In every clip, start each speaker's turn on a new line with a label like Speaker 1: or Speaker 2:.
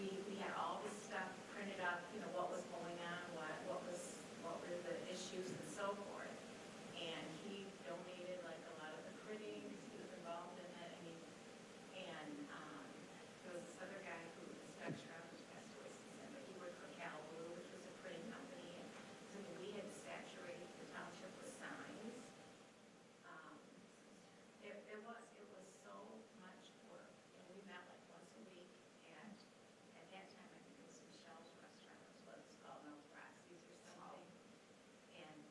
Speaker 1: we had all this stuff printed up, what was going on, what were the issues and so forth. And he donated like a lot of the printing, he was involved in it, and there was this other guy who was Dutch who passed away since then, but he worked for Cal Blue, which was a printing company, and so we had saturated the township with signs. It was so much work, and we met like once a week, and at that time, I think it was Michelle's restaurant, was what it's called, no, Roxy's or something, and,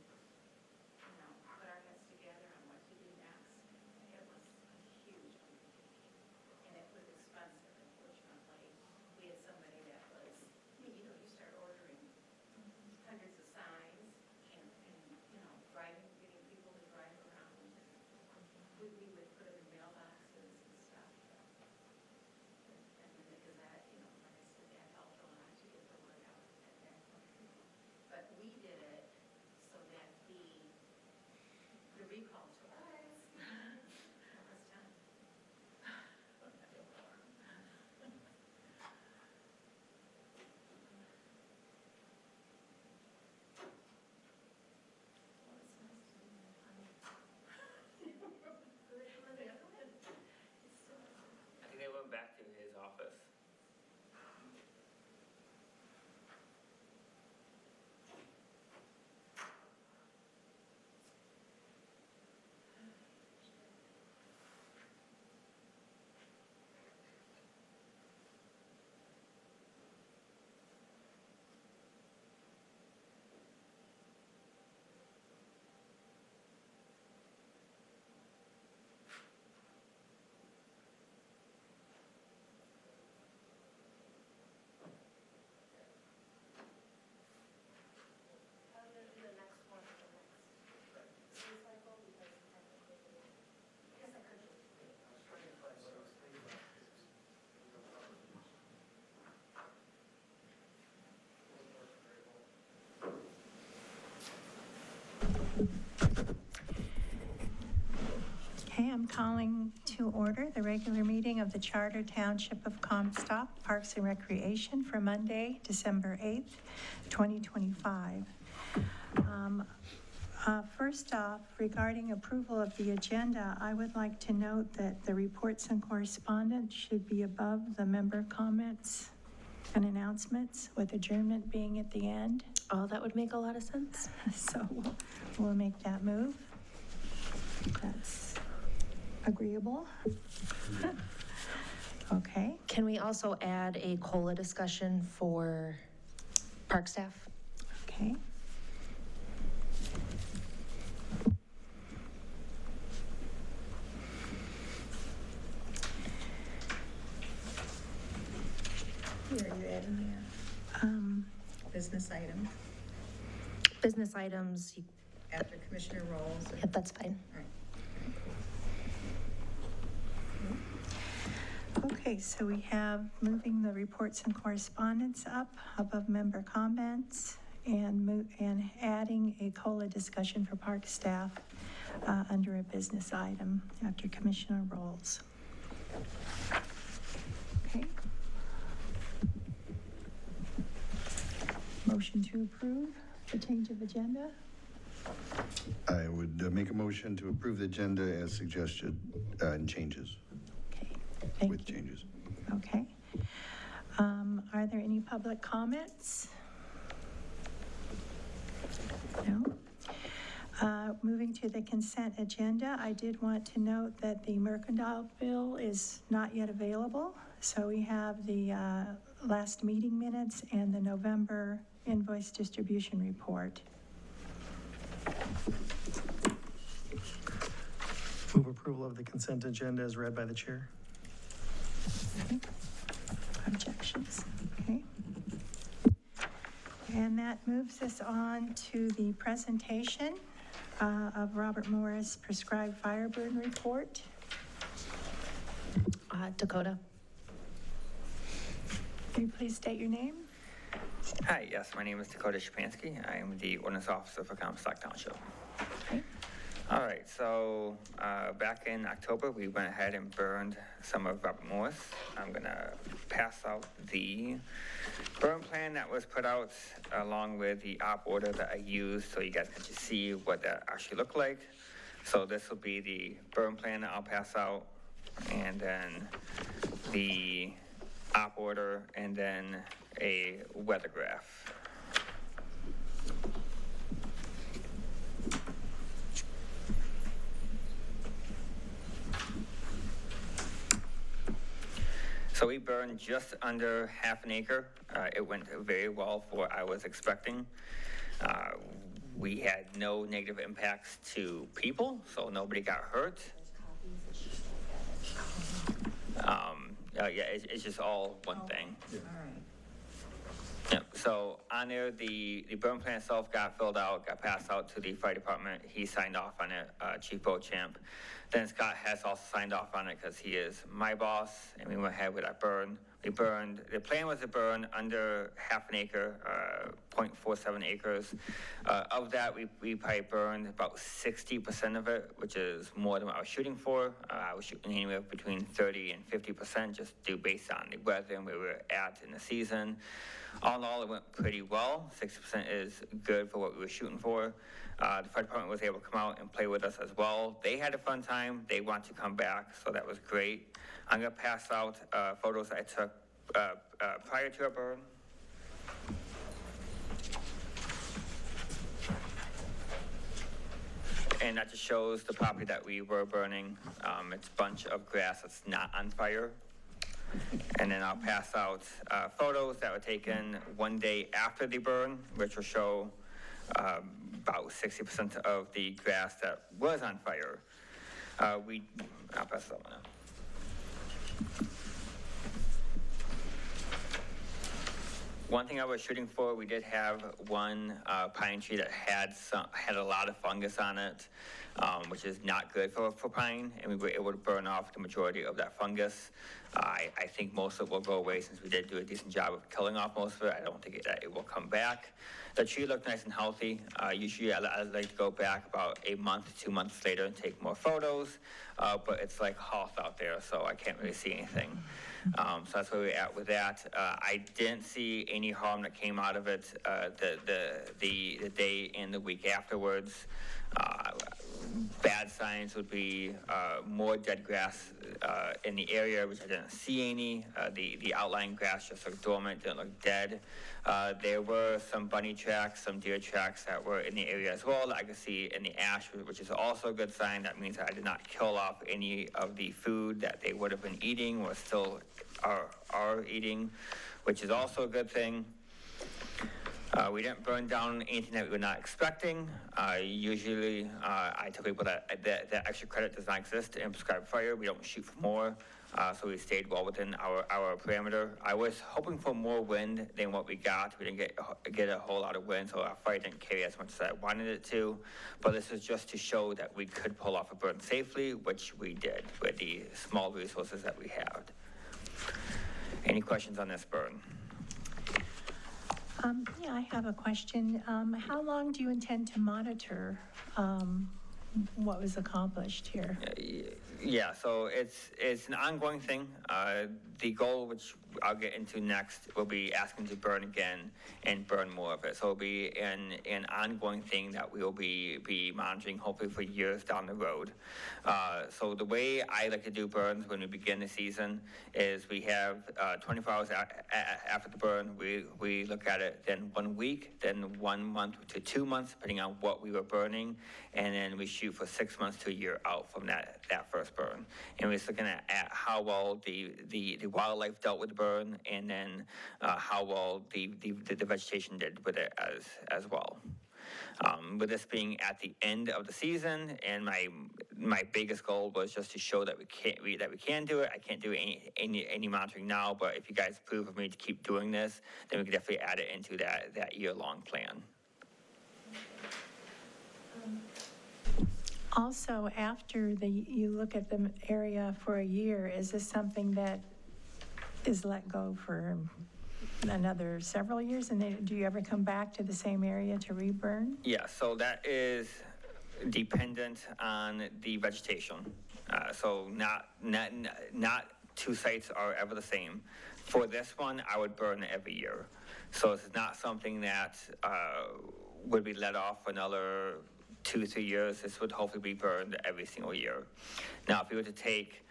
Speaker 1: put our heads together on what to do next. It was a huge undertaking, and it was expensive, unfortunately. We had somebody that was, you start ordering hundreds of signs, and getting people to drive around. We would put them in mailboxes and stuff. And then the Gazette, like I said, that helped a lot to get the word out at that point. But we did it so that the recall took place. That was done. Well, it's nice to be there, honey.
Speaker 2: I think they went back to his office.
Speaker 3: Okay, I'm calling to order the regular meeting of the Charter Township of Comstock Parks and Recreation for Monday, December 8th, 2025. First off, regarding approval of the agenda, I would like to note that the reports and correspondence should be above the member comments and announcements, with adjournment being at the end.
Speaker 4: Oh, that would make a lot of sense.
Speaker 3: So we'll make that move. That's agreeable. Okay.
Speaker 4: Can we also add a COLA discussion for park staff?
Speaker 3: Okay.
Speaker 5: Here, are you adding the business item
Speaker 4: Business items,
Speaker 5: after Commissioner Rolls?
Speaker 4: yep, that's fine.
Speaker 5: All right.
Speaker 3: Okay, so we have moving the reports and correspondence up above member comments and adding a COLA discussion for park staff under a business item after Commissioner Rolls. Okay. Motion to approve the change of agenda.
Speaker 6: I would make a motion to approve the agenda as suggested and changes,
Speaker 3: Okay, thank
Speaker 6: with
Speaker 3: you.
Speaker 6: changes.
Speaker 3: Okay. Are there any public comments? No? Moving to the consent agenda, I did want to note that the mercantile bill is not yet available. So we have the last meeting minutes and the November invoice distribution report.
Speaker 7: Move approval of the consent agenda as read by the chair.
Speaker 3: Objections? Okay. And that moves us on to the presentation of Robert Morris prescribed fire burn report.
Speaker 4: Dakota?
Speaker 3: Can you please state your name?
Speaker 2: Hi, yes, my name is Dakota Chapski. I am the ordinance officer for Comstock Township.
Speaker 3: Okay.
Speaker 2: All right, so back in October, we went ahead and burned some of Robert Morris. I'm gonna pass out the burn plan that was put out along with the op order that I used so you guys can just see what that actually looked like. So this will be the burn plan that I'll pass out, and then the op order, and then a weather graph. So we burned just under half an acre. It went very well for what I was expecting. We had no negative impacts to people, so nobody got hurt. Yeah, it's just all one thing.
Speaker 5: All right.
Speaker 2: Yeah, so on there, the burn plan itself got filled out, got passed out to the fire department. He signed off on it, Chief Beauchamp. Then Scott has also signed off on it because he is my boss, and we went ahead with our burn. We burned, the plan was to burn under half an acre, 0.47 acres. Of that, we probably burned about 60% of it, which is more than what I was shooting for. I was shooting anywhere between 30 and 50%, just due based on the weather and where we were at in the season. All in all, it went pretty well. 60% is good for what we were shooting for. The fire department was able to come out and play with us as well. They had a fun time. They want to come back, so that was great. I'm gonna pass out photos I took prior to our burn. And that just shows the property that we were burning. It's a bunch of grass that's not on fire. And then I'll pass out photos that were taken one day after the burn, which will show about 60% of the grass that was on fire. I'll pass that one out. One thing I was shooting for, we did have one pine tree that had a lot of fungus on it, which is not good for pine, and we were able to burn off the majority of that fungus. I think most of it will go away since we did do a decent job of killing off most of it. I don't think that it will come back. The tree looked nice and healthy. Usually I like to go back about a month, 2 months later and take more photos, but it's like Hoth out there, so I can't really see anything. So that's where we're at with that. I didn't see any harm that came out of it the day and the week afterwards. Bad signs would be more dead grass in the area, which I didn't see any. The outlying grass just looked dormant, didn't look dead. There were some bunny tracks, some deer tracks that were in the area as well that I could see in the ash, which is also a good sign. That means that I did not kill off any of the food that they would have been eating or still are eating, which is also a good thing. We didn't burn down anything that we were not expecting. Usually, I tell people that extra credit does not exist in prescribed fire. We don't shoot for more, so we stayed well within our parameter. I was hoping for more wind than what we got. We didn't get a whole lot of wind, so our fire didn't carry as much as I wanted it to. But this is just to show that we could pull off a burn safely, which we did with the small resources that we had. Any questions on this burn?
Speaker 3: Yeah, I have a question. How long do you intend to monitor what was accomplished here?
Speaker 2: Yeah, so it's an ongoing thing. The goal, which I'll get into next, will be asking to burn again and burn more of it. So it'll be an ongoing thing that we will be monitoring, hopefully for years down the road. So the way I like to do burns when we begin the season is we have 24 hours after the burn, we look at it, then 1 week, then 1 month to 2 months, depending on what we were burning, and then we shoot for 6 months to a year out from that first burn. And we're just looking at how well the wildlife dealt with the burn, and then how well the vegetation did with it as well. With this being at the end of the season, and my biggest goal was just to show that we can do it. I can't do any monitoring now, but if you guys approve of me to keep doing this, then we can definitely add it into that year-long plan.
Speaker 3: Also, after you look at the area for a year, is this something that is let go for another several years? And then do you ever come back to the same area to reburn?
Speaker 2: Yeah, so that is, dependent on the vegetation. So not two sites are ever the same. For this one, I would burn every year. So it's not something that would be let off for another 2-3 years. This would hopefully be burned every single year. Now, if you were to take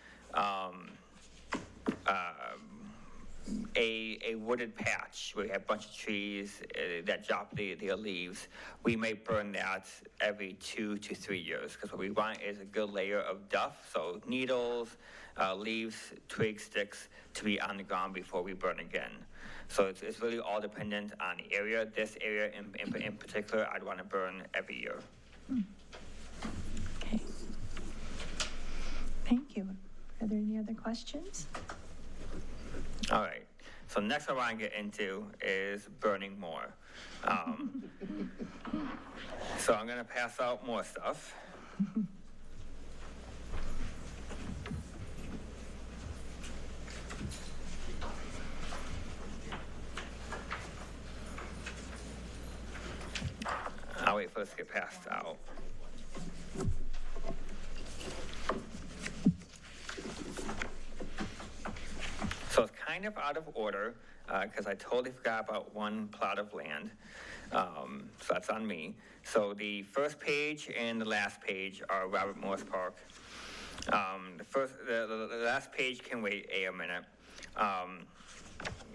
Speaker 2: a wooded patch where you have a bunch of trees that drop their leaves, we may burn that every 2 to 3 years, because what we want is a good layer of duff, so needles, leaves, twigs, sticks, to be on the ground before we burn again. So it's really all dependent on the area. This area in particular, I'd want to burn every year.
Speaker 3: Okay. Thank you. Are there any other questions?
Speaker 2: All right, so next I want to get into is burning more. So I'm going to pass out more stuff. I'll wait for this to get passed out. So it's kind of out of order, because I totally forgot about one plot of land. So that's on me. So the first page and the last page are Robert Morris Park. The last page can wait a minute.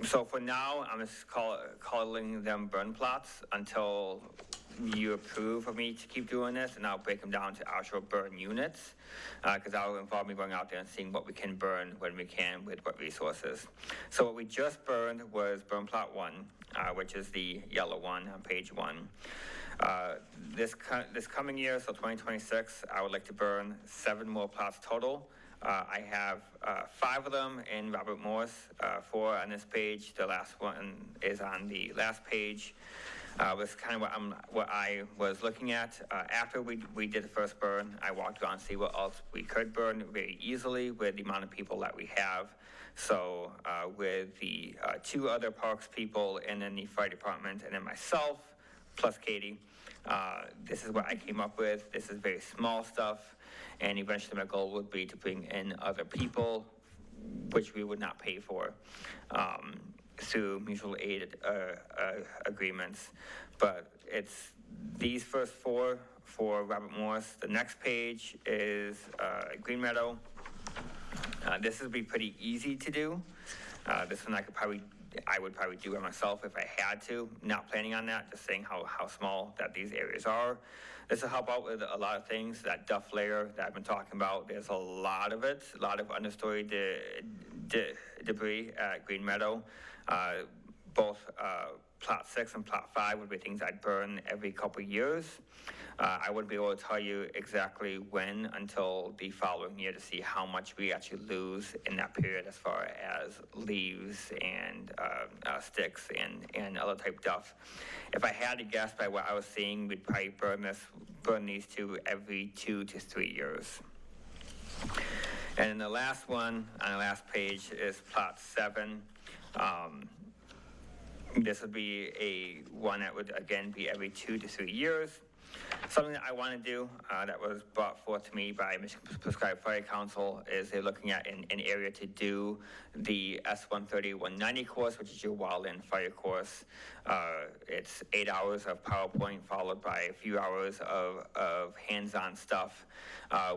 Speaker 2: So for now, I'm just calling them burn plots until you approve for me to keep doing this, and I'll break them down to actual burn units, because that'll involve me going out there and seeing what we can burn when we can with what resources. So what we just burned was burn plot 1, which is the yellow one on page 1. This coming year, so 2026, I would like to burn 7 more plots total. I have 5 of them in Robert Morris, 4 on this page. The last one is on the last page. Was kind of what I was looking at. After we did the first burn, I walked around to see what else we could burn very easily with the amount of people that we have. So with the 2 other parks people, and then the fire department, and then myself, plus Katie, this is what I came up with. This is very small stuff, and eventually my goal would be to bring in other people, which we would not pay for, through mutual aid agreements. But it's these first 4 for Robert Morris. The next page is Green Meadow. This would be pretty easy to do. This one I would probably do it myself if I had to. Not planning on that, just saying how small that these areas are. This will help out with a lot of things. That duff layer that I've been talking about, there's a lot of it, a lot of understory debris at Green Meadow. Both plot 6 and plot 5 would be things I'd burn every couple of years. I wouldn't be able to tell you exactly when until the following year to see how much we actually lose in that period as far as leaves and sticks and other type stuff. If I had to guess by what I was seeing, we'd probably burn these 2 every 2 to 3 years. And then the last one on the last page is plot 7. This would be one that would, again, be every 2 to 3 years. Something that I want to do that was brought forth to me by Michigan Prescribed Fire Council is they're looking at an area to do the S-130-190 course, which is your wildland fire course. It's 8 hours of PowerPoint followed by a few hours of hands-on stuff.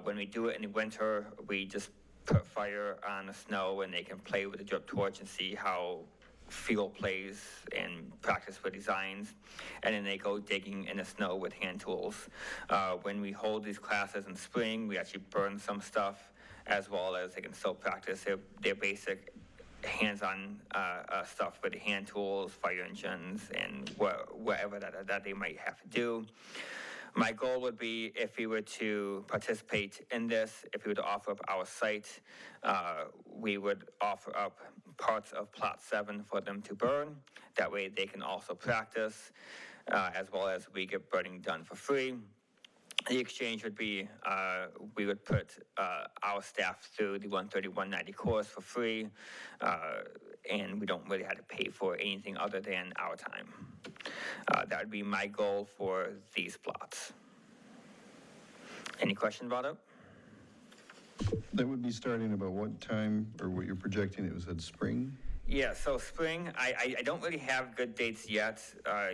Speaker 2: When we do it in the winter, we just put fire on the snow and they can play with the drip torch and see how fuel plays and practice with designs, and then they go digging in the snow with hand tools. When we hold these classes in spring, we actually burn some stuff, as well as they can still practice their basic hands-on stuff with the hand tools, fire engines, and whatever that they might have to do. My goal would be, if we were to participate in this, if we were to offer up our site, we would offer up parts of plot 7 for them to burn. That way they can also practice, as well as we get burning done for free. The exchange would be, we would put our staff through the 130-190 course for free, and we don't really have to pay for anything other than our time. That would be my goal for these plots. Any question about it?
Speaker 6: That would be starting about what time, or what you're projecting? It was at spring?
Speaker 2: Yeah, so spring, I don't really have good dates yet.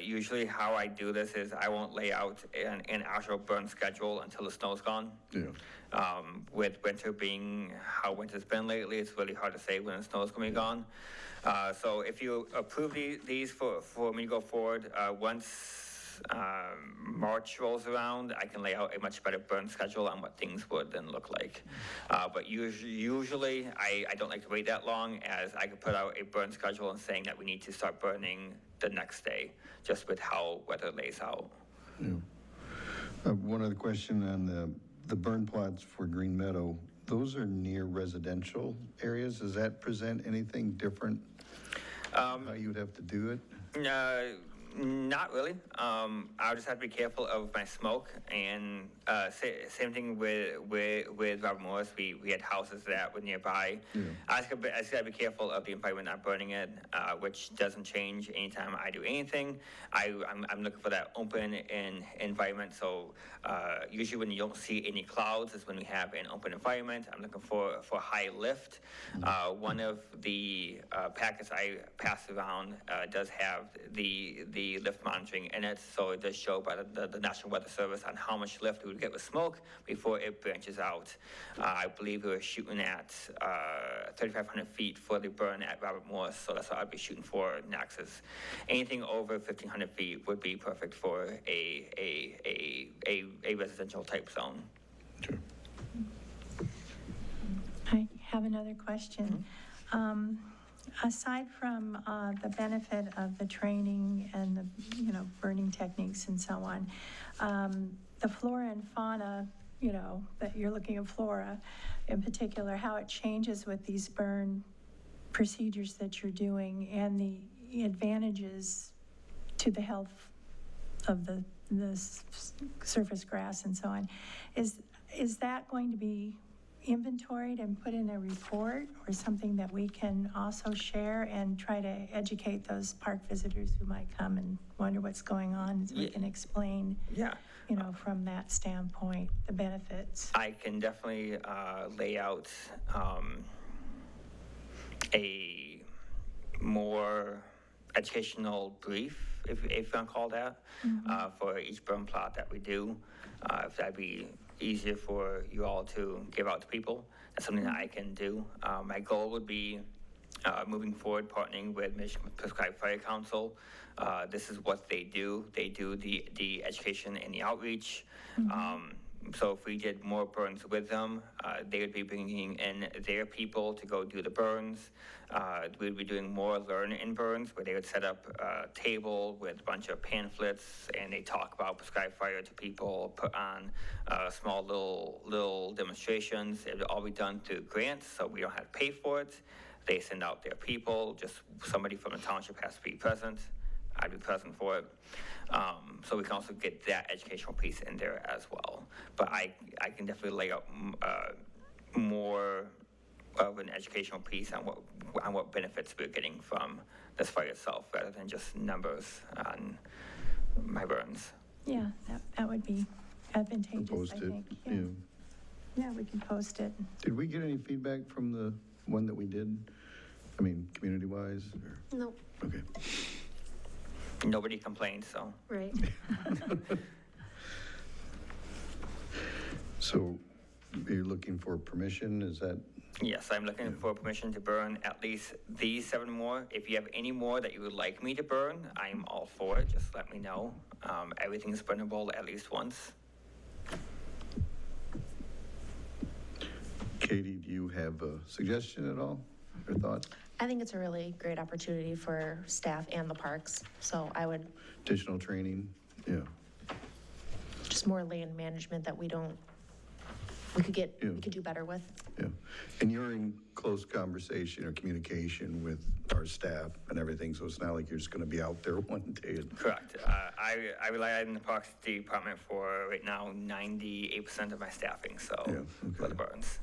Speaker 2: Usually how I do this is I won't lay out an actual burn schedule until the snow's gone.
Speaker 6: Yeah.
Speaker 2: With winter being how winter's been lately, it's really hard to say when the snow's going to be gone. So if you approve these for me to go forward, once March rolls around, I can lay out a much better burn schedule on what things would then look like. But usually I don't like to wait that long, as I could put out a burn schedule and saying that we need to start burning the next day, just with how weather lays out.
Speaker 6: Yeah. One other question on the burn plots for Green Meadow. Those are near residential areas. Does that present anything different? How you would have to do it?
Speaker 2: Not really. I'll just have to be careful of my smoke, and same thing with Robert Morris. We had houses that were nearby.
Speaker 6: Yeah.
Speaker 2: I just gotta be careful of the environment not burning it, which doesn't change anytime I do anything. I'm looking for that open environment. So usually when you don't see any clouds is when we have an open environment. I'm looking for high lift. One of the packets I pass around does have the lift monitoring in it, so it does show by the National Weather Service on how much lift we would get with smoke before it branches out. I believe we were shooting at 3,500 feet for the burn at Robert Morris, so that's what I'd be shooting for next. Is anything over 1,500 feet would be perfect for a residential type zone.
Speaker 6: Sure.
Speaker 3: I have another question. Aside from the benefit of the training and the, burning techniques and so on, the flora and fauna, that you're looking at flora in particular, how it changes with these burn procedures that you're doing and the advantages to the health of the surface grass and so on. Is that going to be inventoried and put in a report, or something that we can also share and try to educate those park visitors who might come and wonder what's going on, so we can explain, from that standpoint, the benefits?
Speaker 2: I can definitely lay out a more educational brief, if you want to call that, for each burn plot that we do. If that'd be easier for you all to give out to people, that's something that I can do. My goal would be moving forward, partnering with Michigan Prescribed Fire Council. This is what they do. They do the education and the outreach. So if we did more burns with them, they would be bringing in their people to go do the burns. We would be doing more learn in burns, where they would set up a table with a bunch of pamphlets, and they talk about prescribed fire to people, put on small little demonstrations. It would all be done through grants, so we don't have to pay for it. They send out their people, just somebody from the township has to be present. I'd be present for it. So we can also get that educational piece in there as well. But I can definitely lay out more of an educational piece on what benefits we're getting from this fire itself, rather than just numbers on my burns.
Speaker 3: Yeah, that would be advantageous,
Speaker 6: Post
Speaker 3: I
Speaker 6: it.
Speaker 3: think. Yeah, we can post it.
Speaker 6: Did we get any feedback from the one that we did? I mean, community-wise?
Speaker 4: No.
Speaker 6: Okay.
Speaker 2: Nobody complained, so.
Speaker 4: Right.
Speaker 6: So you're looking for permission, is that?
Speaker 2: Yes, I'm looking for permission to burn at least these 7 more. If you have any more that you would like me to burn, I'm all for it. Just let me know. Everything is burnable at least once.
Speaker 6: Katie, do you have a suggestion at all, or thoughts?
Speaker 4: I think it's a really great opportunity for staff and the parks, so I would,
Speaker 6: Additional training? Yeah.
Speaker 4: just more land management that we could do better with.
Speaker 6: Yeah, and you're in close conversation or communication with our staff and everything, so it's not like you're just going to be out there one day.
Speaker 2: Correct. I rely on the Parks Department for right now 98% of my staffing, so
Speaker 6: Yeah,
Speaker 2: for
Speaker 6: okay.
Speaker 2: the burns.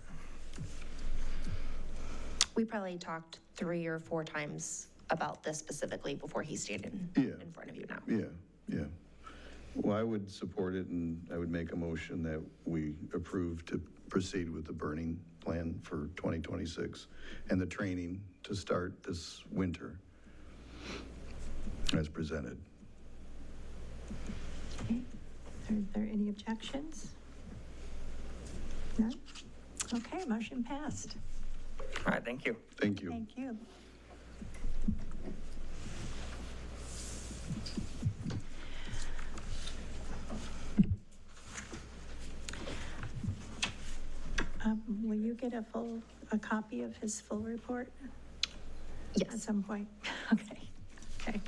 Speaker 4: We probably talked 3 or 4 times about this specifically before he stayed in front of you now.
Speaker 6: Yeah, yeah. Well, I would support it, and I would make a motion that we approve to proceed with the burning plan for 2026 and the training to start this winter as presented.
Speaker 3: Okay. Are there any objections? None? Okay, motion passed.
Speaker 2: All right, thank you.
Speaker 6: Thank you.
Speaker 3: Thank you. Will you get a copy of his full report at
Speaker 4: Yes.
Speaker 3: some point? Okay.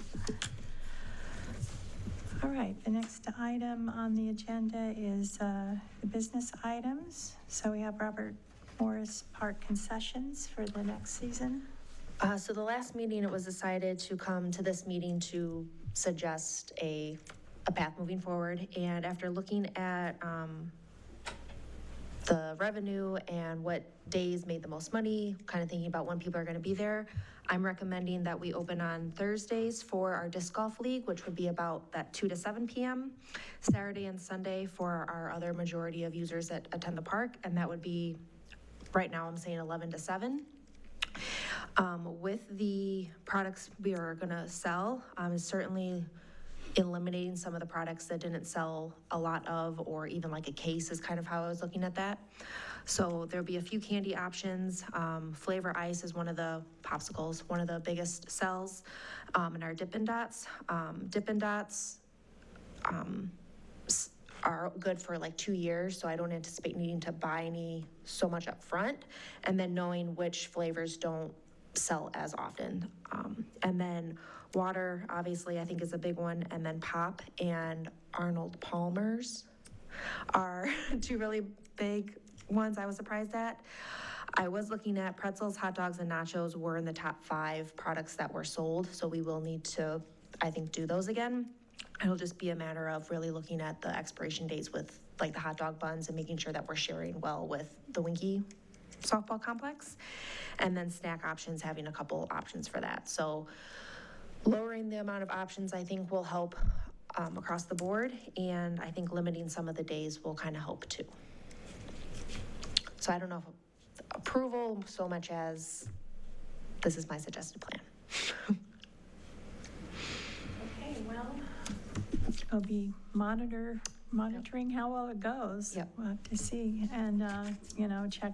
Speaker 3: All right, the next item on the agenda is the business items. So we have Robert Morris Park Concessions for the next season.
Speaker 4: So the last meeting, it was decided to come to this meeting to suggest a path moving forward. And after looking at the revenue and what days made the most money, kind of thinking about when people are going to be there, I'm recommending that we open on Thursdays for our disc golf league, which would be about that 2 to 7 p.m. Saturday and Sunday for our other majority of users that attend the park, and that would be, right now I'm saying 11 to 7. With the products we are going to sell, certainly eliminating some of the products that didn't sell a lot of, or even like a case is kind of how I was looking at that. So there'll be a few candy options. Flavor Ice is one of the popsicles, one of the biggest sells, and our Dippin' Dots. Dippin' Dots are good for like 2 years, so I don't anticipate needing to buy any so much up front, and then knowing which flavors don't sell as often. And then water, obviously, I think is a big one, and then Pop and Arnold Palmer's are two really big ones I was surprised at. I was looking at pretzels, hot dogs, and nachos were in the top 5 products that were sold, so we will need to, I think, do those again. It'll just be a matter of really looking at the expiration dates with like the hot dog buns and making sure that we're sharing well with the Winky softball complex. And then snack options, having a couple options for that. So lowering the amount of options, I think, will help across the board. And I think limiting some of the days will kind of help too. So I don't know if approval so much as this is my suggested plan.
Speaker 3: Okay, well, we'll be monitoring how well it goes.
Speaker 4: Yep.
Speaker 3: We'll have to see, and, check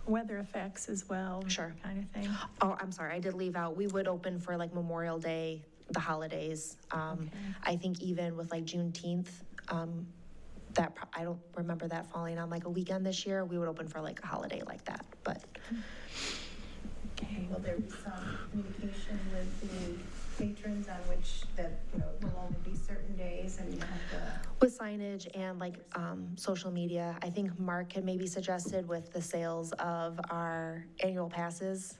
Speaker 3: weather effects as well.
Speaker 4: Sure.
Speaker 3: Kind of thing.
Speaker 4: Oh, I'm sorry, I did leave out, we would open for like Memorial Day, the holidays.
Speaker 3: Okay.
Speaker 4: I think even with like Juneteenth, I don't remember that falling on like a weekend this year. We would open for like a holiday like that, but.
Speaker 3: Okay.
Speaker 5: Will there be some communication with the patrons on which that, will only be certain days and you have to?
Speaker 4: With signage and like social media, I think Mark had maybe suggested with the sales of our annual passes,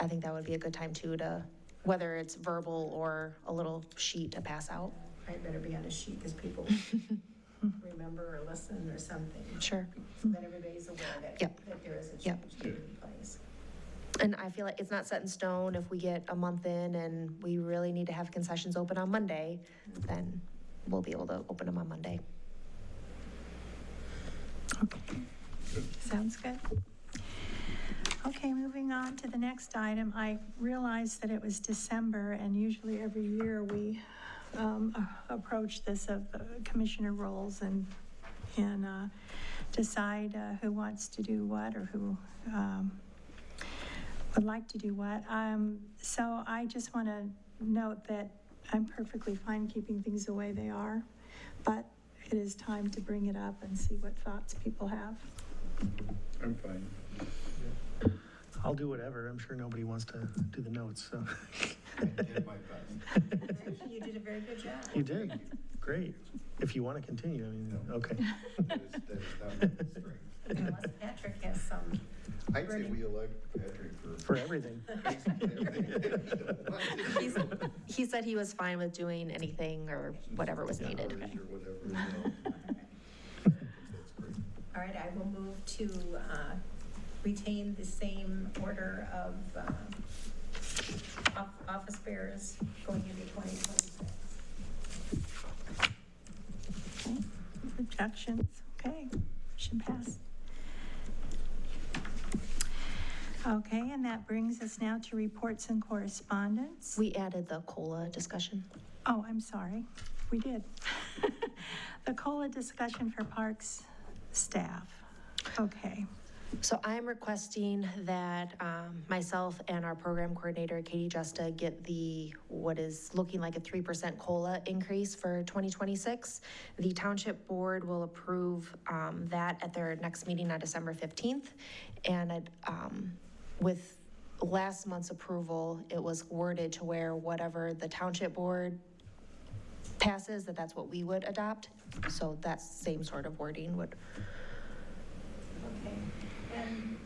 Speaker 4: I think that would be a good time too to, whether it's verbal or a little sheet to pass out.
Speaker 5: I better be on a sheet because people remember or listen or something.
Speaker 4: Sure.
Speaker 5: So that everybody's aware that,
Speaker 4: Yep.
Speaker 5: that there is a
Speaker 4: Yep.
Speaker 5: change taking place.
Speaker 4: And I feel like it's not set in stone. If we get a month in and we really need to have concessions open on Monday, then we'll be able to open them on Monday.
Speaker 3: Okay. Sounds good. Okay, moving on to the next item. I realized that it was December, and usually every year we approach this of commissioner roles and decide who wants to do what or who would like to do what. So I just want to note that I'm perfectly fine keeping things the way they are, but it is time to bring it up and see what thoughts people have.
Speaker 6: I'm fine.
Speaker 7: I'll do whatever. I'm sure nobody wants to do the notes, so.
Speaker 5: You did a very good job.
Speaker 7: You did. Great. If you want to continue, I mean, okay.
Speaker 6: That is not my strength.
Speaker 5: Unless Patrick has some.
Speaker 6: I'd say we elect Patrick
Speaker 7: For everything.
Speaker 4: He said he was fine with doing anything or whatever was needed.
Speaker 6: Or whatever. That's great.
Speaker 5: All right, I will move to retain the same order of office bearers going into 2026.
Speaker 3: objections? Okay, motion passed. Okay, and that brings us now to reports and correspondence.
Speaker 4: We added the COLA discussion.
Speaker 3: Oh, I'm sorry, we did. The COLA discussion for parks staff. Okay,
Speaker 4: So I'm requesting that myself and our program coordinator, Katie Justa, get what is looking like a 3% COLA increase for 2026. The Township Board will approve that at their next meeting on December 15th. And with last month's approval, it was worded to where whatever the Township Board passes, that's what we would adopt. So that same sort of wording would.
Speaker 3: okay. And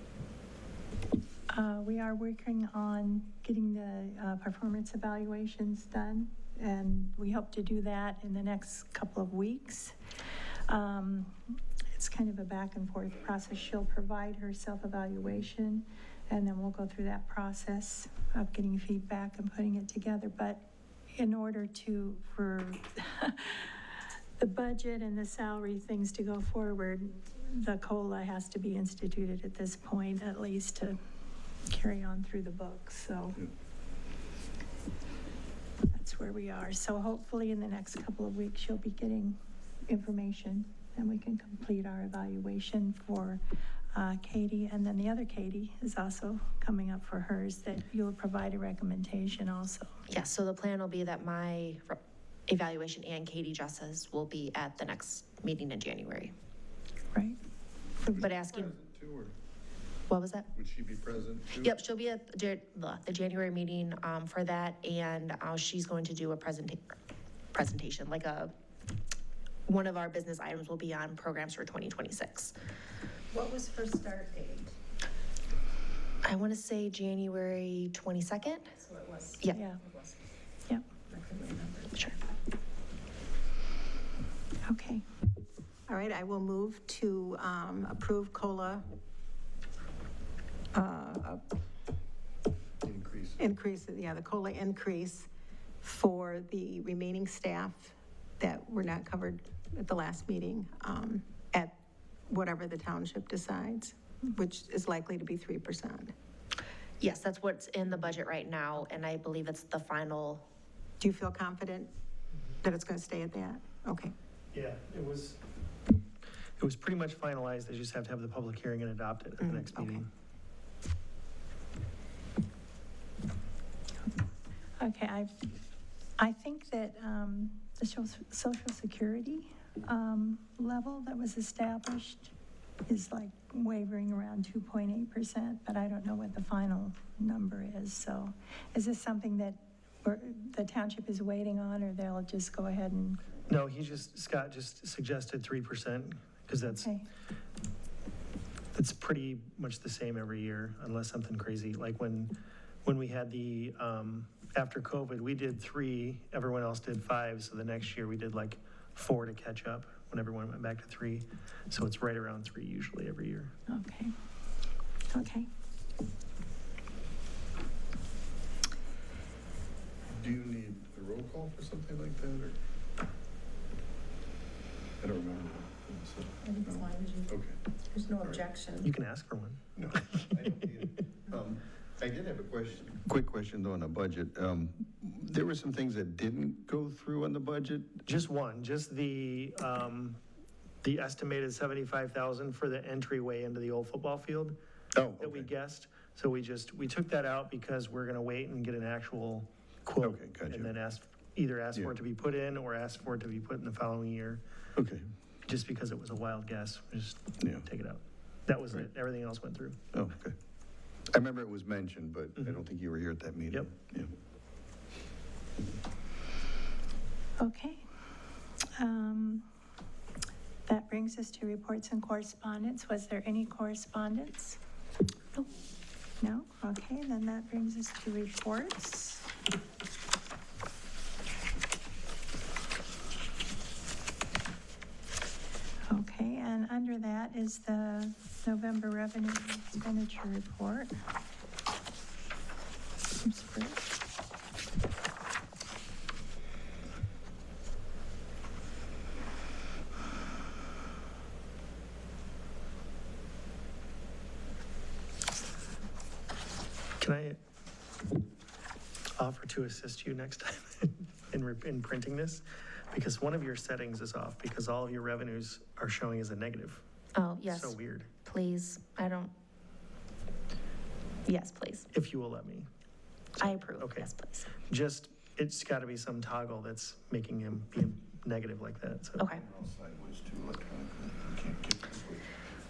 Speaker 3: we are working on getting the performance evaluations done, and we hope to do that in the next couple of weeks. It's kind of a back and forth process. She'll provide her self-evaluation, and then we'll go through that process of getting feedback and putting it together. But in order for the budget and the salary things to go forward, the COLA has to be instituted at this point, at least to carry on through the books, so that's where we are. So hopefully in the next couple of weeks, you'll be getting information, and we can complete our evaluation for Katie, and then the other Katie is also coming up for hers, that you'll provide a recommendation also.
Speaker 4: Yes, so the plan will be that my evaluation and Katie Justa's will be at the next meeting in January.
Speaker 3: Right?
Speaker 4: But asking,
Speaker 6: Present too, or
Speaker 4: what was that?
Speaker 6: would she be present too?
Speaker 4: Yep, she'll be at the January meeting for that, and she's going to do a presentation, like one of our business items will be on programs for 2026.
Speaker 5: What was her start date?
Speaker 4: I want to say January 22nd?
Speaker 5: So it was.
Speaker 4: Yeah.
Speaker 3: Yeah.
Speaker 5: It was.
Speaker 3: Yep.
Speaker 5: I couldn't remember.
Speaker 4: Sure.
Speaker 3: Okay.
Speaker 5: All right, I will move to approve COLA increase, yeah, the COLA increase for the remaining staff that were not covered at the last meeting at whatever the township decides, which is likely to be 3%.
Speaker 4: Yes, that's what's in the budget right now, and I believe it's the final.
Speaker 5: Do you feel confident that it's going to stay at that? Okay.
Speaker 7: Yeah, it was pretty much finalized. They just have to have the public hearing and adopt it at the next
Speaker 5: okay.
Speaker 7: meeting.
Speaker 3: Okay, I think that the Social Security level that was established is like wavering around 2.8%, but I don't know what the final number is. So is this something that the township is waiting on, or they'll just go ahead and?
Speaker 7: No, Scott just suggested 3%, because that's pretty much the same every year, unless something crazy. Like when we had the, after COVID, we did 3, everyone else did 5, so the next year we did like 4 to catch up when everyone went back to 3. So it's right around 3 usually every year.
Speaker 3: Okay. Okay.
Speaker 6: Do you need a roll call for something like that, or? I don't remember.
Speaker 5: I think as long as you,
Speaker 6: Okay.
Speaker 5: there's no objection.
Speaker 7: You can ask for one.
Speaker 6: No, I don't need it. I did have a quick question though on the budget. There were some things that didn't go through on the budget.
Speaker 7: Just one, just the estimated 75,000 for the entryway into the old football field
Speaker 6: Oh,
Speaker 7: that we
Speaker 6: okay.
Speaker 7: guessed. So we took that out because we're going to wait and get an actual quote.
Speaker 6: Okay, gotcha.
Speaker 7: And then either ask for
Speaker 6: Yeah.
Speaker 7: it to be put in or ask for it to be put in the following year.
Speaker 6: Okay.
Speaker 7: Just because it was a wild guess, we just
Speaker 6: Yeah.
Speaker 7: take it out. That was
Speaker 6: Right.
Speaker 7: it. Everything else went through.
Speaker 6: Oh, okay. I remember it was mentioned, but I don't think you were here at that meeting.
Speaker 7: Yep.
Speaker 6: Yeah.
Speaker 3: Okay. That brings us to reports and correspondence. Was there any correspondence?
Speaker 4: No.
Speaker 3: No? Okay, then that brings us to reports. Okay, and under that is the November revenue expenditure report. From Spring.
Speaker 7: Can I offer to assist you next time in printing this? Because one of your settings is off because all of your revenues are showing as a negative.
Speaker 4: Oh, yes.
Speaker 7: So weird.
Speaker 4: Please, yes, please.
Speaker 7: If you will let me.
Speaker 4: I approve.
Speaker 7: Okay.
Speaker 4: Yes, please.
Speaker 7: Just, it's got to be some toggle that's making him be negative like that, so.
Speaker 4: Okay.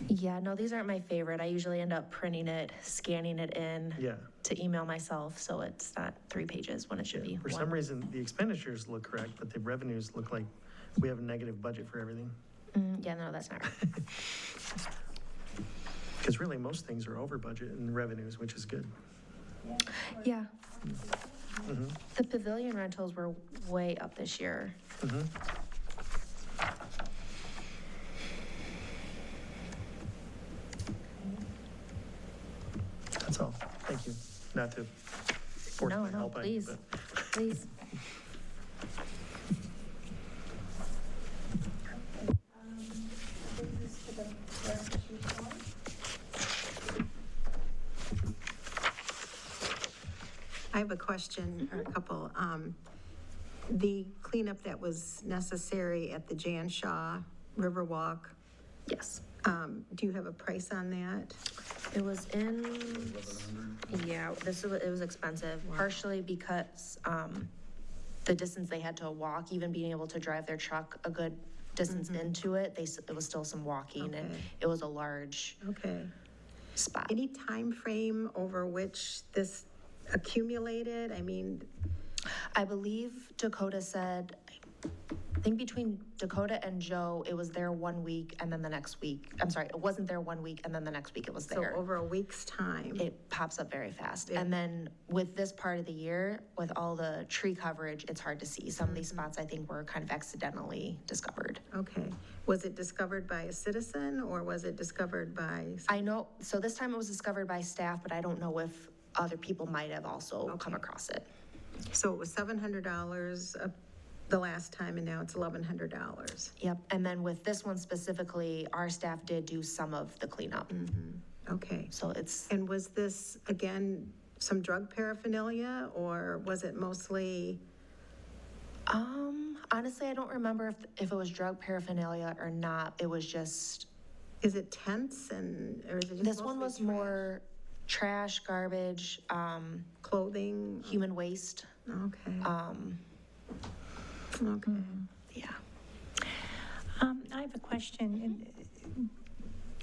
Speaker 4: Yeah, no, these aren't my favorite. I usually end up printing it, scanning it in
Speaker 7: Yeah.
Speaker 4: to email myself, so it's not 3 pages when it should be
Speaker 7: For
Speaker 4: one.
Speaker 7: some reason, the expenditures look correct, but the revenues look like we have a negative budget for everything.
Speaker 4: Yeah, no, that's not right.
Speaker 7: Because really, most things are over budget in revenues, which is good.
Speaker 4: Yeah. The pavilion rentals were way up this year.
Speaker 7: That's all. Thank you. Not to force
Speaker 4: No,
Speaker 7: my
Speaker 4: no,
Speaker 7: help on you,
Speaker 4: please,
Speaker 7: but
Speaker 4: please.
Speaker 5: I have a question, or a couple. The cleanup that was necessary at the Jan Shaw Riverwalk,
Speaker 4: Yes.
Speaker 5: do you have a price on that?
Speaker 4: It was in, yeah, it was expensive, partially because the distance they had to walk, even being able to drive their truck a good distance into it, it was still some walking, and
Speaker 5: Okay.
Speaker 4: it was a large
Speaker 5: Okay.
Speaker 4: spot.
Speaker 5: Any time frame over which this accumulated? I mean,
Speaker 4: I believe Dakota said, I think between Dakota and Joe, it was there 1 week and then the next week. I'm sorry, it wasn't there 1 week and then the next week it was
Speaker 5: so
Speaker 4: there.
Speaker 5: over a week's time.
Speaker 4: It pops up very fast.
Speaker 5: Yeah.
Speaker 4: And then with this part of the year, with all the tree coverage, it's hard to see. Some of these spots I think were kind of accidentally discovered.
Speaker 5: Okay. Was it discovered by a citizen or was it discovered by?
Speaker 4: I know, so this time it was discovered by staff, but I don't know if other people might have also come across it.
Speaker 5: So it was $700 the last time and now it's $1,100.
Speaker 4: Yep, and then with this one specifically, our staff did do some of the cleanup.
Speaker 5: Okay.
Speaker 4: So it's,
Speaker 5: And was this, again, some drug paraphernalia or was it mostly?
Speaker 4: honestly, I don't remember if it was drug paraphernalia or not. It was just,
Speaker 5: Is it tents and, or is it just
Speaker 4: this one was
Speaker 5: mostly trash?
Speaker 4: more trash, garbage,
Speaker 5: Clothing?
Speaker 4: human waste.
Speaker 5: Okay. Okay.
Speaker 4: Yeah.
Speaker 3: I have a question.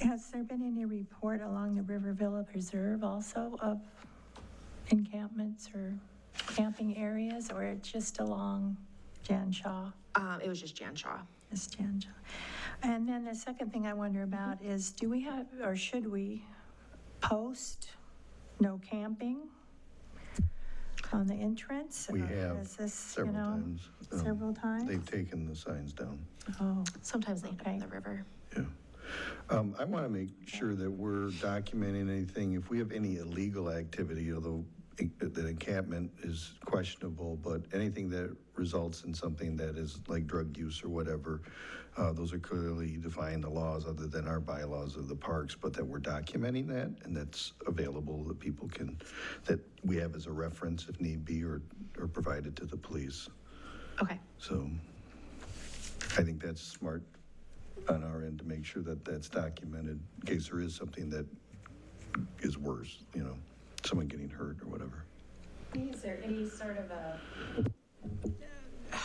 Speaker 3: Has there been any report along the River Villa Preserve also of encampments or camping areas, or it's just along Jan Shaw?
Speaker 4: It was just Jan Shaw.
Speaker 3: Just Jan Shaw. And then the second thing I wonder about is, do we have, or should we post no camping on the entrance?
Speaker 6: We
Speaker 3: Or
Speaker 6: have
Speaker 3: is this,
Speaker 6: several times.
Speaker 3: Several times?
Speaker 6: They've taken the signs down.
Speaker 3: Oh,
Speaker 4: Sometimes they end up in
Speaker 3: Okay.
Speaker 4: the river.
Speaker 6: Yeah. I want to make sure that we're documenting anything, if we have any illegal activity, although the encampment is questionable, but anything that results in something that is like drug use or whatever, those are clearly defined in the laws other than our bylaws of the parks, but that we're documenting that and that's available that people can, that we have as a reference if need be or provided to the police.
Speaker 4: Okay.
Speaker 6: So I think that's smart on our end to make sure that that's documented in case there is something that is worse, someone getting hurt or whatever.
Speaker 1: Is there any sort of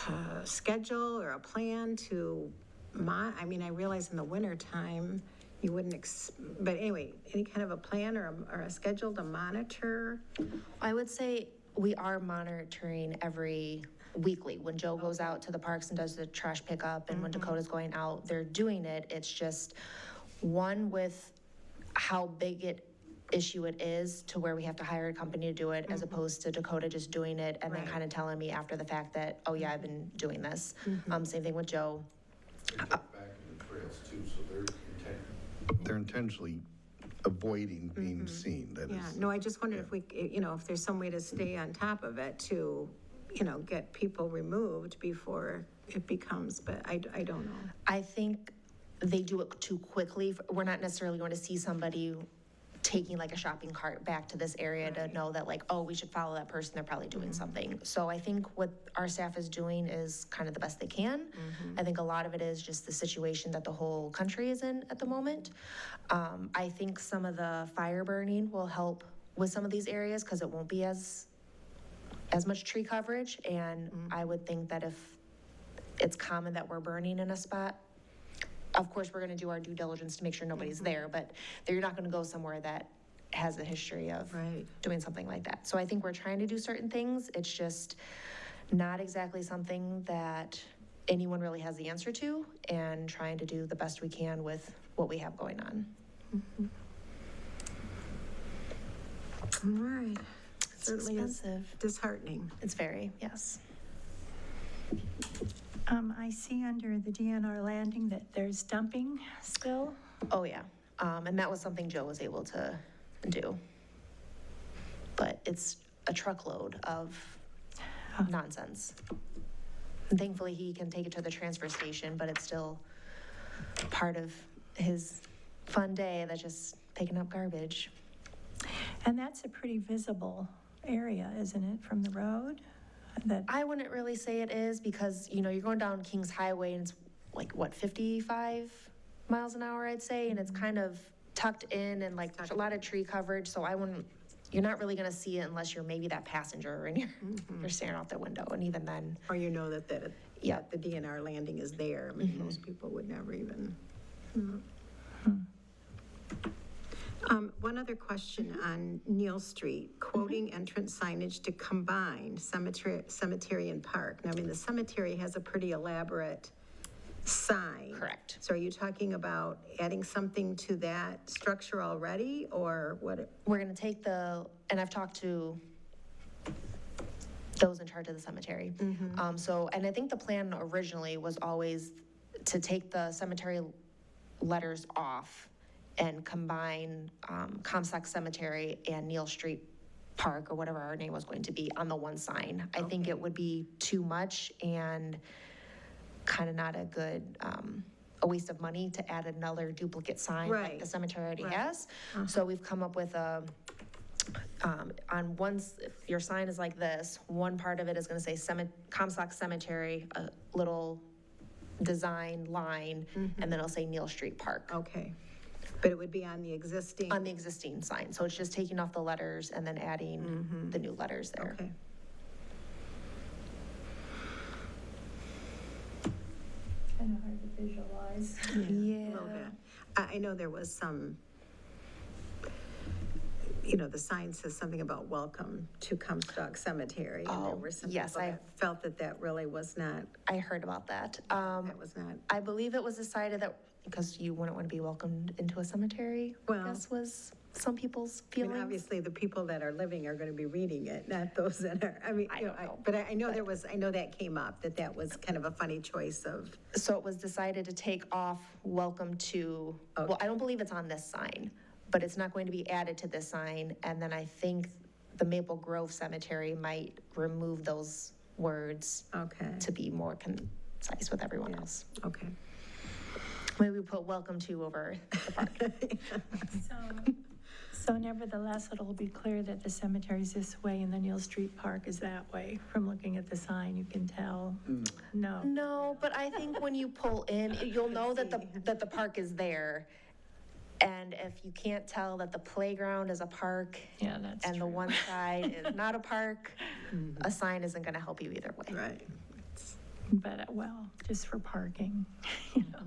Speaker 5: A schedule or a plan to I mean, I realize in the wintertime, you wouldn't, but anyway, any kind of a plan or a schedule to monitor?
Speaker 4: I would say we are monitoring every weekly. When Joe goes out to the parks and does the trash pickup, and when Dakota's going out, they're doing it. It's just one with how big issue it is to where we have to hire a company to do it, as opposed to Dakota just doing it and then
Speaker 5: Right.
Speaker 4: kind of telling me after the fact that, oh yeah, I've been doing this. Same thing with Joe.
Speaker 6: Back in the trails too, so they're intentionally avoiding being seen, that
Speaker 5: Yeah,
Speaker 6: is.
Speaker 5: no, I just wondered if we, if there's some way to stay on top of it to, get people removed before it becomes, but I don't know.
Speaker 4: I think they do it too quickly. We're not necessarily going to see somebody taking like a shopping cart back to this area to know that like, oh, we should follow that person, they're probably doing something. So I think what our staff is doing is kind of the best they can. I think a lot of it is just the situation that the whole country is in at the moment. I think some of the fire burning will help with some of these areas because it won't be as much tree coverage. And I would think that if it's common that we're burning in a spot, of course, we're gonna do our due diligence to make sure nobody's there, but you're not gonna go somewhere that has a history of doing something like that. So I think we're trying to do certain things. It's just not exactly something that anyone really has the answer to, and trying to do the best we can with what we have going on.
Speaker 5: All right.
Speaker 4: It's
Speaker 5: Certainly is
Speaker 4: expensive.
Speaker 5: disheartening.
Speaker 4: It's very, yes.
Speaker 3: I see under the DNR Landing that there's dumping still.
Speaker 4: Oh, yeah. And that was something Joe was able to do. But it's a truckload of nonsense. And thankfully, he can take it to the transfer station, but it's still part of his fun day that's just picking up garbage.
Speaker 3: And that's a pretty visible area, isn't it, from the road? That,
Speaker 4: I wouldn't really say it is because, you know, you're going down Kings Highway and it's like, what, 55 miles an hour, I'd say, and it's kind of tucked in and like a lot of tree coverage, so you're not really gonna see it unless you're maybe that passenger and you're staring out the window, and even then.
Speaker 5: Or you know that the DNR Landing is there. I mean, most people would never even. One other question on Neal Street, quoting entrance signage to combine cemetery and park. Now, I mean, the cemetery has a pretty elaborate sign.
Speaker 4: Correct.
Speaker 5: So are you talking about adding something to that structure already, or what?
Speaker 4: We're gonna take and I've talked to those in charge of the cemetery. And I think the plan originally was always to take the cemetery letters off and combine Comstock Cemetery and Neal Street Park, or whatever our name was going to be, on the one sign. I think it would be too much and kind of not a good, a waste of money to add another duplicate sign like the cemetery already has. So we've come up with on one, if your sign is like this, one part of it is gonna say Comstock Cemetery, a little design line, and then it'll say Neal Street Park.
Speaker 5: Okay. But it would be on the existing?
Speaker 4: On the existing sign. So it's just taking off the letters and then adding the new letters there.
Speaker 5: Okay.
Speaker 3: kind of hard to visualize.
Speaker 5: A little bit. I know there was some, you know, the sign says something about welcome to Comstock Cemetery. And there were some
Speaker 4: yes,
Speaker 5: people that felt that that really was not.
Speaker 4: I heard about that.
Speaker 5: That was not.
Speaker 4: I believe it was decided that because you wouldn't want to be welcomed into a cemetery,
Speaker 5: Well,
Speaker 4: I guess was some people's
Speaker 5: I
Speaker 4: feelings.
Speaker 5: mean, obviously, the people that are living are going to be reading it, not those that are, I mean,
Speaker 4: I
Speaker 5: you know,
Speaker 4: don't know.
Speaker 5: but I know I know that came up, that was kind of a funny choice of.
Speaker 4: So it was decided to take off welcome to, well, I don't believe it's on this sign, but it's not going to be added to this sign. And then I think the Maple Grove Cemetery might remove those words to be more concise with everyone else.
Speaker 5: Okay.
Speaker 4: Maybe we put welcome to over the park.
Speaker 3: So nevertheless, it'll be clear that the cemetery's this way and the Neal Street Park is that way. From looking at the sign, you can tell. No.
Speaker 4: No, but I think when you pull in, you'll know that the park is there. And if you can't tell that the playground is a park,
Speaker 3: Yeah, that's
Speaker 4: and the
Speaker 3: true.
Speaker 4: one side is not a park, a sign isn't gonna help you either way.
Speaker 5: Right.
Speaker 3: But, well, just for parking, you know.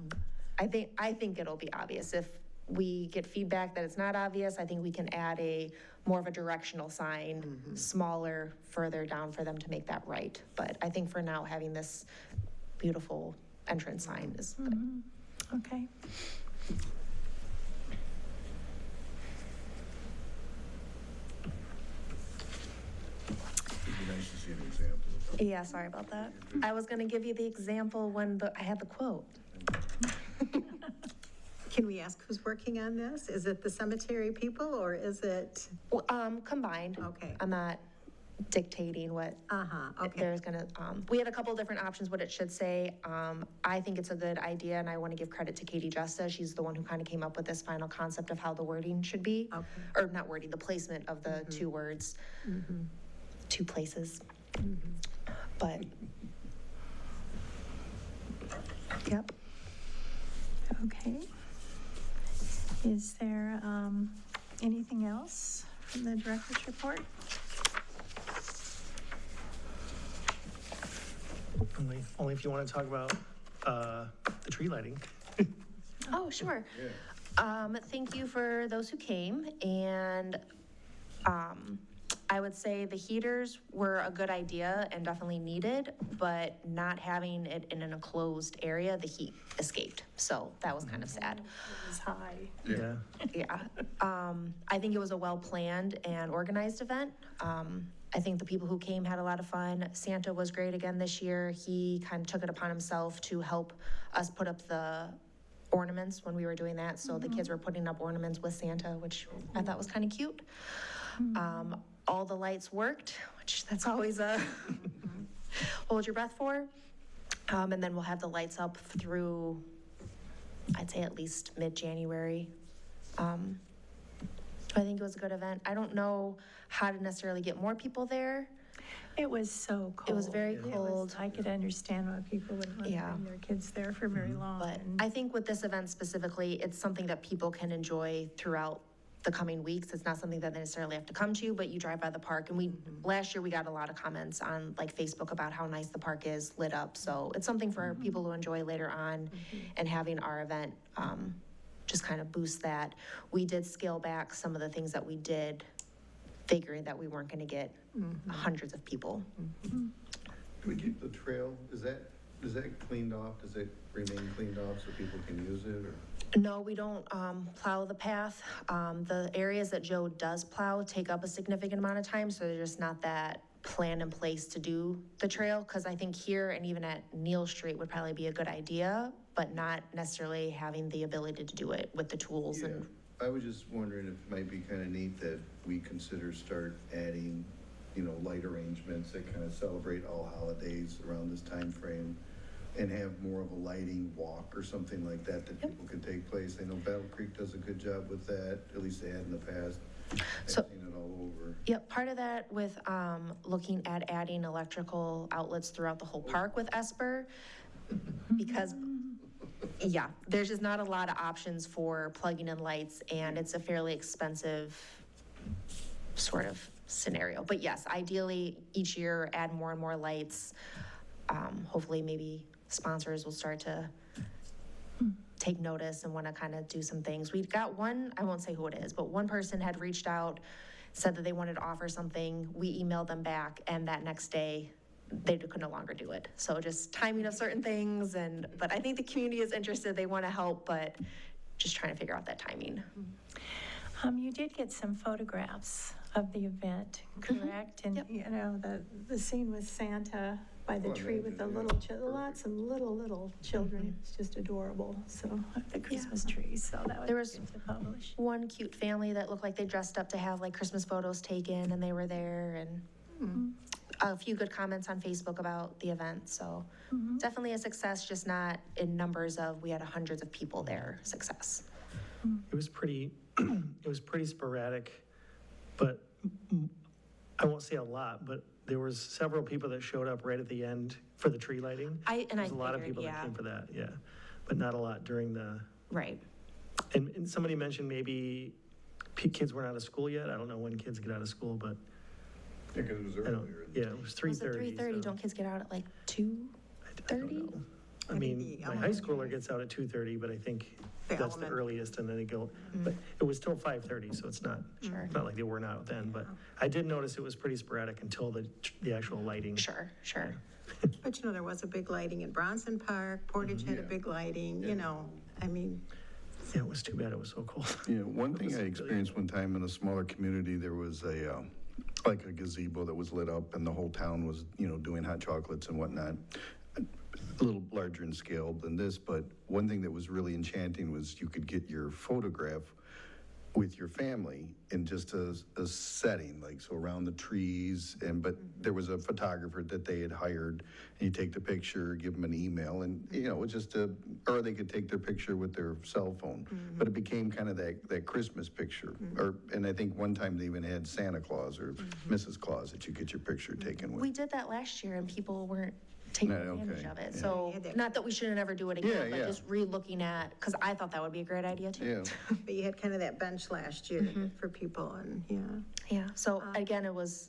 Speaker 4: I think it'll be obvious. If we get feedback that it's not obvious, I think we can add more of a directional sign, smaller, further down for them to make that right. But I think for now, having this beautiful entrance sign is good.
Speaker 3: Okay.
Speaker 6: It'd be nice to see an example.
Speaker 4: Yeah, sorry about that. I was gonna give you the example when I had the quote.
Speaker 5: Can we ask who's working on this? Is it the cemetery people or is it?
Speaker 4: Combined.
Speaker 5: Okay.
Speaker 4: I'm not dictating what
Speaker 5: okay.
Speaker 4: there's gonna, we had a couple different options, what it should say. I think it's a good idea, and I want to give credit to Katie Justa. She's the one who kind of came up with this final concept of how the wording should be.
Speaker 5: Okay.
Speaker 4: Or not wording, the placement of the two words, two places. But, yep.
Speaker 3: Okay. Is there anything else from the director's report?
Speaker 7: Only if you want to talk about the tree lighting.
Speaker 4: Oh, sure. Thank you for those who came, and I would say the heaters were a good idea and definitely needed, but not having it in an enclosed area, the heat escaped. So that was kind of sad.
Speaker 3: It was high.
Speaker 7: Yeah.
Speaker 4: Yeah. I think it was a well-planned and organized event. I think the people who came had a lot of fun. Santa was great again this year. He kind of took it upon himself to help us put up the ornaments when we were doing that. So the kids were putting up ornaments with Santa, which I thought was kind of cute. All the lights worked, which that's always a hold your breath for. And then we'll have the lights up through, I'd say at least mid-January. I think it was a good event. I don't know how to necessarily get more people there.
Speaker 3: It was so cold.
Speaker 4: It was very
Speaker 3: It was-
Speaker 4: cold.
Speaker 3: I could understand why people would want to
Speaker 4: Yeah.
Speaker 3: bring their kids there for very long.
Speaker 4: But
Speaker 3: and-
Speaker 4: I think with this event specifically, it's something that people can enjoy throughout the coming weeks. It's not something that they necessarily have to come to, but you drive by the park. And last year we got a lot of comments on like Facebook about how nice the park is lit up. So it's something for people to enjoy later on, and having our event just kind of boost that. We did scale back some of the things that we did, figuring that we weren't going to get hundreds of people.
Speaker 6: Do we keep the trail, is that cleaned off? Does it remain cleaned off so people can use it, or?
Speaker 4: No, we don't plow the path. The areas that Joe does plow take up a significant amount of time, so there's just not that plan in place to do the trail, because I think here and even at Neal Street would probably be a good idea, but not necessarily having the ability to do it with the tools.
Speaker 6: Yeah,
Speaker 4: And
Speaker 6: I was just wondering if it might be kind of neat that we start adding, light arrangements that kind of celebrate all holidays around this time frame, and have more of a lighting walk or something like that people can take place. I know Battle Creek does a good job with that, at least they had in the past. I've
Speaker 4: So-
Speaker 6: seen it all over.
Speaker 4: Yep, part of that with looking at adding electrical outlets throughout the whole park with Esper, because, yeah, there's just not a lot of options for plugging in lights, and it's a fairly expensive sort of scenario. But yes, ideally, each year, add more and more lights. Hopefully, maybe sponsors will start to take notice and want to kind of do some things. We've got one, I won't say who it is, but one person had reached out, said that they wanted to offer something. We emailed them back, and that next day, they could no longer do it. So just timing of certain things, but I think the community is interested, they want to help, but just trying to figure out that timing.
Speaker 3: You did get some photographs of the event, correct? And,
Speaker 4: Yep.
Speaker 3: the scene with Santa by the
Speaker 6: Oh,
Speaker 3: tree with the
Speaker 6: amazing,
Speaker 3: little, lots of little children. It's just adorable. So, the Christmas trees, so that
Speaker 4: There
Speaker 3: was
Speaker 4: was-
Speaker 3: good to publish.
Speaker 4: One cute family that looked like they dressed up to have like Christmas photos taken, and they were there, and a few good comments on Facebook about the event. So definitely a success, just not in numbers of we had hundreds of people there success.
Speaker 7: It was pretty, it was pretty sporadic, but I won't say a lot, but there was several people that showed up right at the end for the tree lighting. There's a lot of
Speaker 4: figured,
Speaker 7: people that
Speaker 4: yeah.
Speaker 7: came for that, yeah, but not a lot during the,
Speaker 4: Right.
Speaker 7: and somebody mentioned maybe kids weren't out of school yet. I don't know when kids get out of school, but
Speaker 6: Yeah, because it was
Speaker 7: I don't,
Speaker 6: earlier.
Speaker 7: yeah, it was 3:30.
Speaker 4: Was it 3:30? Don't kids get out at like 2?
Speaker 7: I don't know. I mean,
Speaker 5: Maybe
Speaker 7: my high schooler gets out at 2:30, but I think
Speaker 5: The
Speaker 7: that's the
Speaker 5: element.
Speaker 7: earliest, and then they go, but it was still 5:30, so it's not,
Speaker 4: Sure.
Speaker 7: not like they weren't out then, but I did notice it was pretty sporadic until the actual lighting.
Speaker 4: Sure.
Speaker 5: But there was a big lighting in Bronson Park, Portage had a big lighting, I mean,
Speaker 7: Yeah, it was too bad it was so cold.
Speaker 6: Yeah, one thing I experienced one time in a smaller community, there was like a gazebo that was lit up, and the whole town was, doing hot chocolates and whatnot. A little larger in scale than this, but one thing that was really enchanting was you could get your photograph with your family in just a setting, like, so around the trees, but there was a photographer that they had hired, and you take the picture, give them an email, and, it's just or they could take their picture with their cell phone. But it became kind of that Christmas picture, and I think one time they even had Santa Claus or Mrs. Claus that you get your picture taken with.
Speaker 4: We did that last year and people weren't taking
Speaker 6: No, okay,
Speaker 4: advantage of it.
Speaker 6: yeah.
Speaker 4: So, not that we shouldn't ever do it again,
Speaker 6: Yeah,
Speaker 4: but
Speaker 6: yeah.
Speaker 4: just re-looking at, because I thought that would be a great idea too.
Speaker 6: Yeah,
Speaker 5: But you had kind of that bench last year for people, and,
Speaker 4: Yeah, so again, it was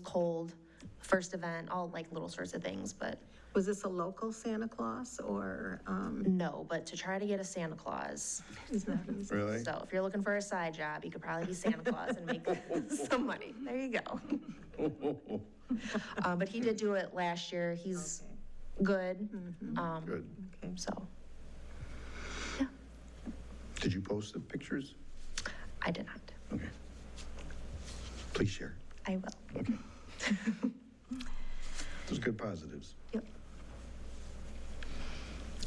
Speaker 4: cold, first event, all like little sorts of things, but
Speaker 5: Was this a local Santa Claus, or,
Speaker 4: no, but to try to get a Santa Claus.
Speaker 5: is that easy?
Speaker 6: really?
Speaker 4: So if you're looking for a side job, you could probably be Santa Claus and make some money. There you go. But he did do it last year. He's good.
Speaker 6: Good.
Speaker 5: Okay.
Speaker 4: So
Speaker 6: Did you post the pictures?
Speaker 4: I did not.
Speaker 6: Okay. Please share.
Speaker 4: I will.
Speaker 6: Okay. Those good positives.
Speaker 4: Yep.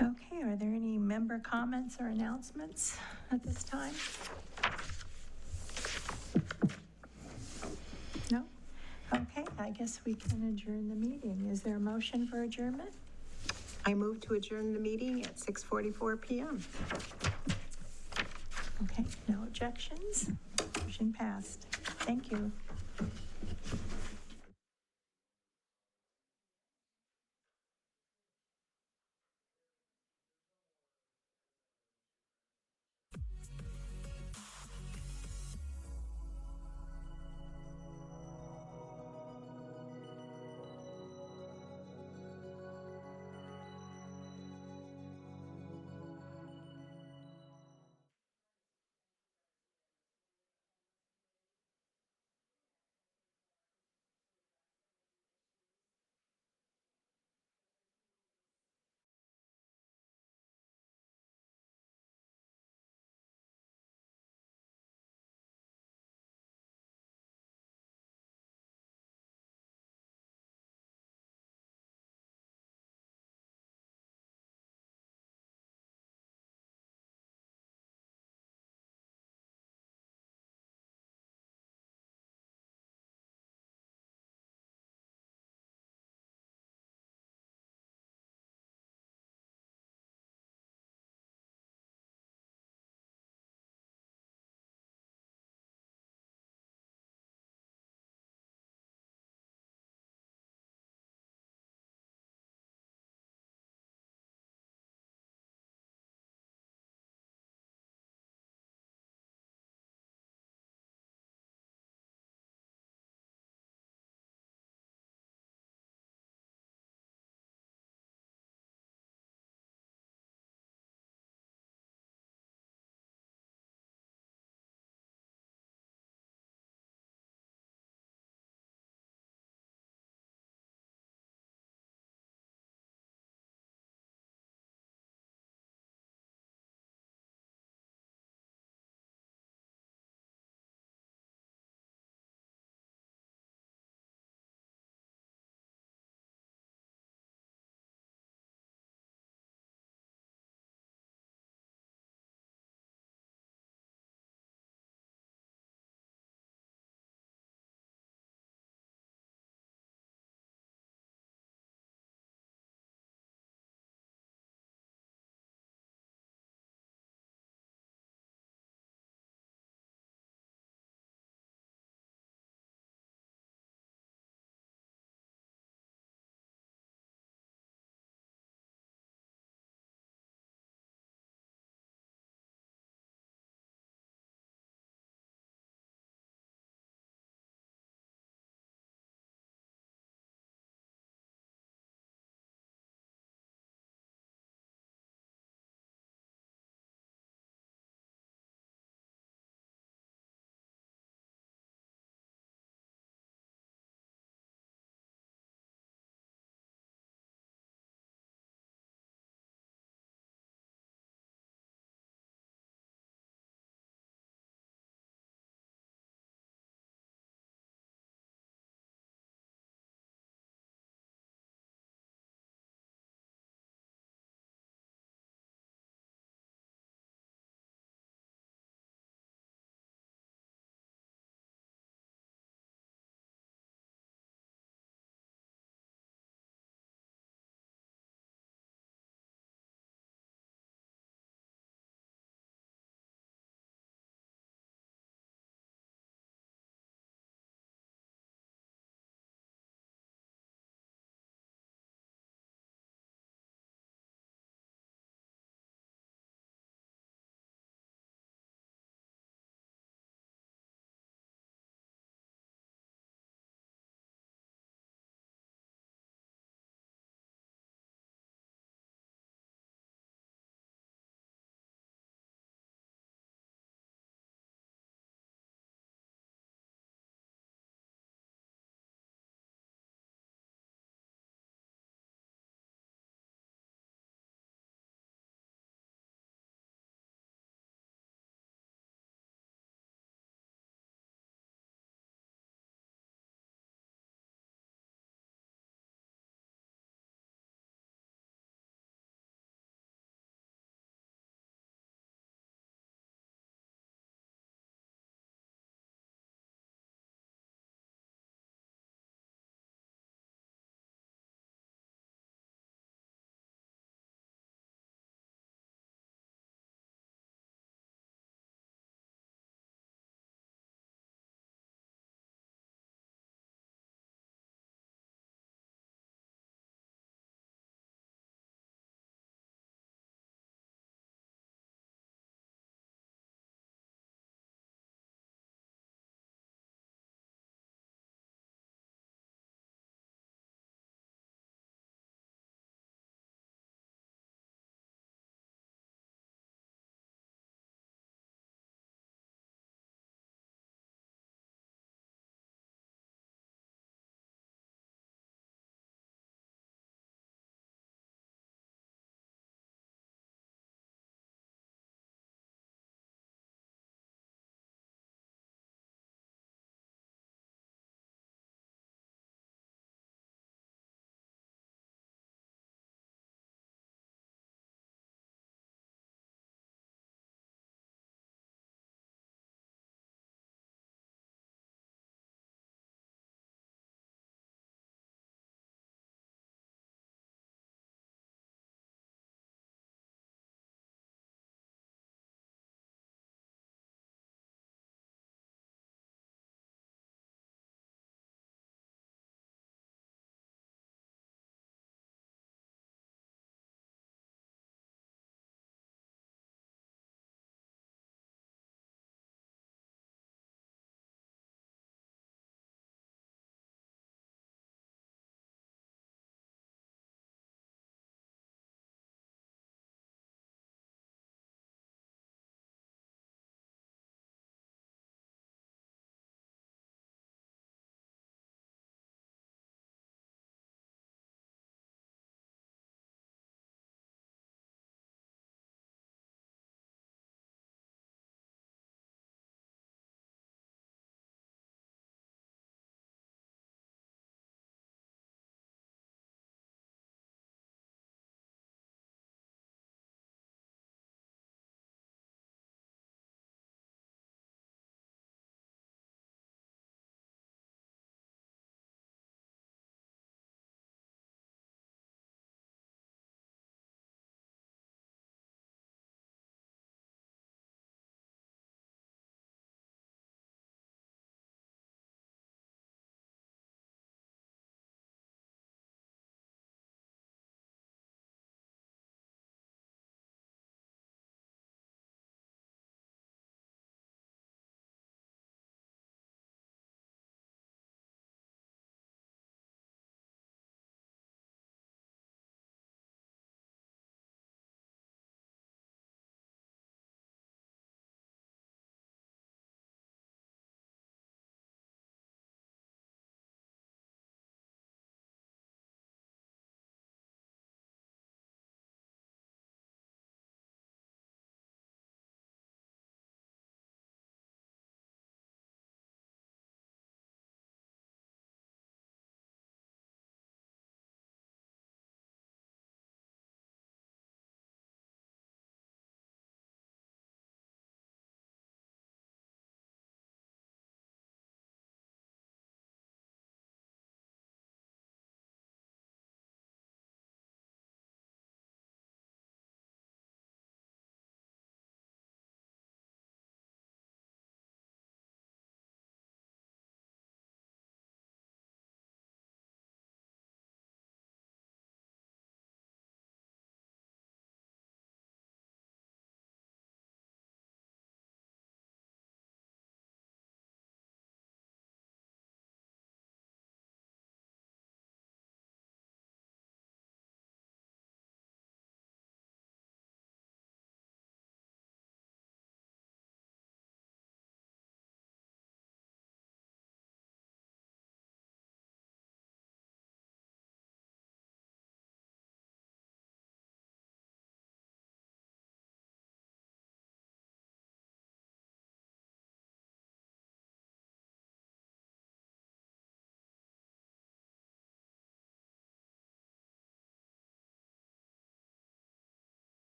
Speaker 3: Okay, are there any member comments or announcements at this time? No? Okay, I guess we can adjourn the meeting. Is there a motion for adjournment?
Speaker 5: I move to adjourn the meeting at 6:44 PM.
Speaker 3: Okay, no objections? Motion passed. Thank you.